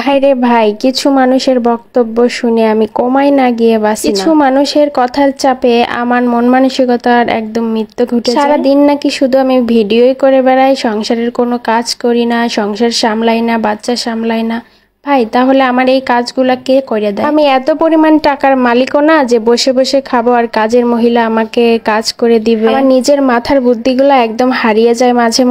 হায় রে ভাই, কিছু মানুষের বক্তব্য শুনে আমি কমাই না গিয়ে বাসি না। কিছু মানুষের কথার চাপে আমার মন মানসিকতার একদম মৃত্যু ঘটে যায়। সারাদিন নাকি শুধু আমি ভিডিওই করে বেড়াই, সংসারের কোনো কাজ করি না, সংসার সামলাই না, বাচ্চা সামলাই না। ভাই, তাহলে আমার এই কাজগুলা কে করে দেয়? আমি এত পরিমাণ টাকার মালিকও না যে বসে বসে খাবো আর কাজের মহিলা আমাকে কাজ করে দিবে। আমার নিজের মাথার বুদ্ধিগুলো একদম হারিয়ে যায় মাঝে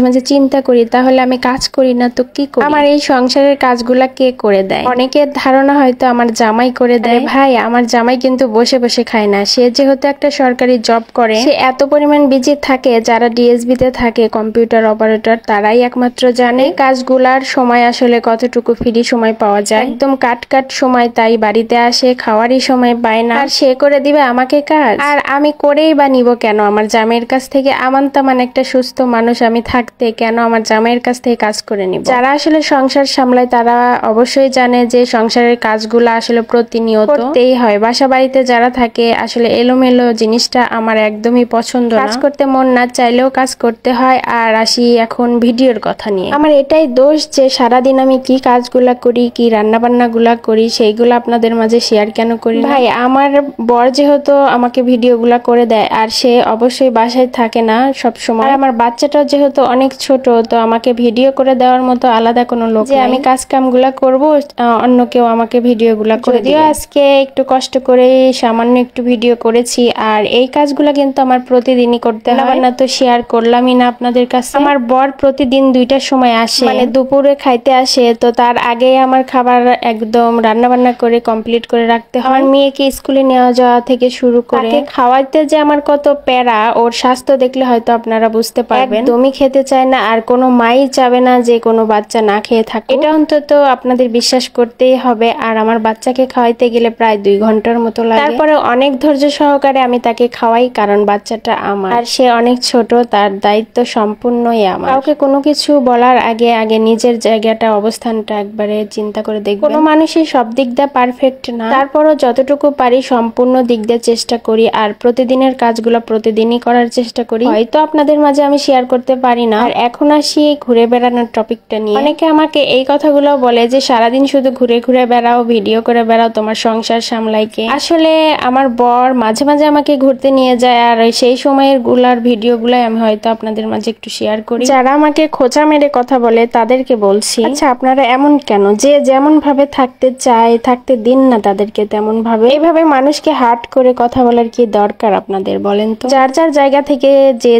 মাঝে চিন্তা করি, তাহলে আমি কাজ করি না তো কি করি? আমার এই সংসারের কাজগুলা কে করে দেয়? অনেকের ধারণা হয়তো আমার জামাই করে দেয়। ভাই, আমার জামাই কিন্তু বসে বসে খায় না। সে যেহেতু একটা সরকারি জব করে, সে এত পরিমাণ বিজি থাকে। যারা ডিএসবি তে থাকে, কম্পিউটার অপারেটর, তারাই একমাত্র জানে কাজগুলার সময় আসলে কতটুকু ফ্রি সময় পাওয়া যায়। একদম কাট সময়, তাই বাড়িতে আসে, খাওয়ারই সময় পায় না, আর সে করে দিবে আমাকে কাজ। আর আমি করেই বা নিব কেন আমার জামাইয়ের কাছ থেকে? আমান তামান একটা সুস্থ মানুষ আমি থাকতে কেন আমার জামাইয়ের কাছ থেকে কাজ করে নিব? যারা আসলে সংসার সামলায় তারা অবশ্যই জানে যে সংসারের কাজগুলো আসলে প্রতিনিয়ত করতেই হয়। বাসা বাড়িতে যারা থাকে আসলে এলোমেলো জিনিসটা আমার একদমই পছন্দ না। কাজ করতে মন না চাইলেও কাজ করতে হয়। আর আসি এখন ভিডিওর কথা নিয়ে। আমার এটাই দোষ যে সারাদিন আমি কি কাজগুলা করি, কি রান্না বান্না গুলা করি, সেইগুলো আপনাদের মাঝে শেয়ার কেন করি? ভাই, আমার বর যেহেতু আমাকে ভিডিওগুলা করে দেয়, আর সে অবশ্যই বাসায় থাকে না সব সময়, আর আমার বাচ্চাটা যেহেতু অনেক ছোট, তো আমাকে ভিডিও করে দেওয়ার মতো আলাদা কোনো লোক যে আমি কাজ কামগুলা করব, অন্য কেউ আমাকে ভিডিওগুলা করে দিও। আজকে একটু কষ্ট করে সামান্য একটু ভিডিও করেছি, আর এই কাজগুলা কিন্তু আমার প্রতিদিনই করতে হয়। রান্না তো শেয়ার করলামই না আপনাদের কাছে। আমার বর প্রতিদিন 2টার সময় আসে, মানে দুপুরে খাইতে আসে, তো তার আগে আমার খাবার একদম রান্না বান্না করে কমপ্লিট করে রাখতে হয়। আমার মেয়েকে স্কুলে নেওয়া যাওয়া থেকে শুরু করে খাওয়াইতে যে আমার কত প্যারা, ওর স্বাস্থ্য দেখলে হয়তো আপনারা বুঝতে পারবেন। একদমই খেতে চায় না, আর কোনো মাই চাবে না যে কোনো বাচ্চা না খেয়ে থাকে। এটা অন্তত আপনাদের বিশ্বাস করতেই হবে। আর আমার বাচ্চাকে খাওয়াইতে গেলে প্রায় 2 ঘন্টার মতো লাগে। তারপরে অনেক ধৈর্য সহকারে আমি তাকে খাওয়াই, কারণ বাচ্চাটা আমার, আর সে অনেক ছোট, তার দায়িত্ব সম্পূর্ণই আমার। কাউকে কোনো কিছু বলার আগে নিজের জায়গাটা, অবস্থানটা একবারে চিন্তা করে দেখবেন। কোনো মানুষই সব দিক দিয়ে পারফেক্ট না, তারপরও যতটুকু পারি সম্পূর্ণ দিক দিয়ে চেষ্টা করি। আর প্রতিদিনের কাজগুলো প্রতিদিনই করার চেষ্টা করি। হয়তো আপনাদের মাঝে আমি শেয়ার করতে পারি না। আর এখন আসি ঘুরে বেড়ানোর টপিকটা নিয়ে। অনেকে আমাকে এই কথাগুলো বলে যে সারাদিন শুধু ঘুরে ঘুরে বেড়াও, ভিডিও করে বেড়াও, তোমার সংসার সামলাইকে। আসলে আমার বর মাঝে মাঝে আমাকে ঘুরতে নিয়ে যায়, আর সেই সময়ের গুলার ভিডিও গুলাই আমি হয়তো আপনাদের মাঝে একটু শেয়ার করি। যারা আমাকে খোঁচা মেরে কথা বলে তাদেরকে বলছি, আচ্ছা আপনারা এমন কেন? যে যেমন ভাবে থাকতে চায় থাকতে দিন না তাদেরকে তেমন ভাবে। এইভাবে মানুষকে হার্ট করে কথা বলার কি দরকার আপনাদের, বলেন তো? যার যার জায়গা থেকে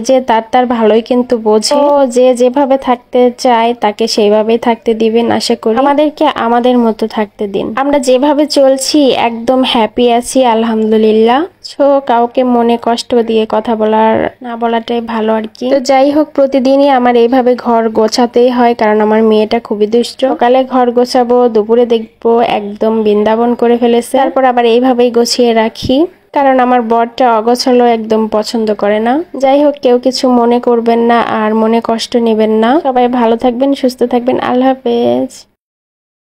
যে তার ভালোই কিন্তু বোঝে। যে যেভাবে থাকতে চায় তাকে সেইভাবেই থাকতে দিবেন আশা করি। আমাদেরকে আমাদের মতো থাকতে দিন। আমরা যেভাবে চলছি একদম হ্যাপি আছি আলহামদুলিল্লাহ। সো কাউকে মনে কষ্ট দিয়ে কথা না বলাটাই ভালো আর কি। তো যাই হোক, প্রতিদিনই আমার এইভাবে ঘর গোছাতেই হয়, কারণ আমার মেয়েটা খুবই দুষ্ট। সকালে ঘর গোছাবো, দুপুরে দেখবো একদম বৃন্দাবন করে ফেলেছে, তারপর আবার এইভাবেই গুছিয়ে রাখি, কারণ আমার বরটা অগোছালো একদম পছন্দ করে না। যাই হোক, কেউ কিছু মনে করবেন না আর মনে কষ্ট নেবেন না। সবাই ভালো থাকবেন, সুস্থ থাকবেন। আল্লাহ হাফেজ।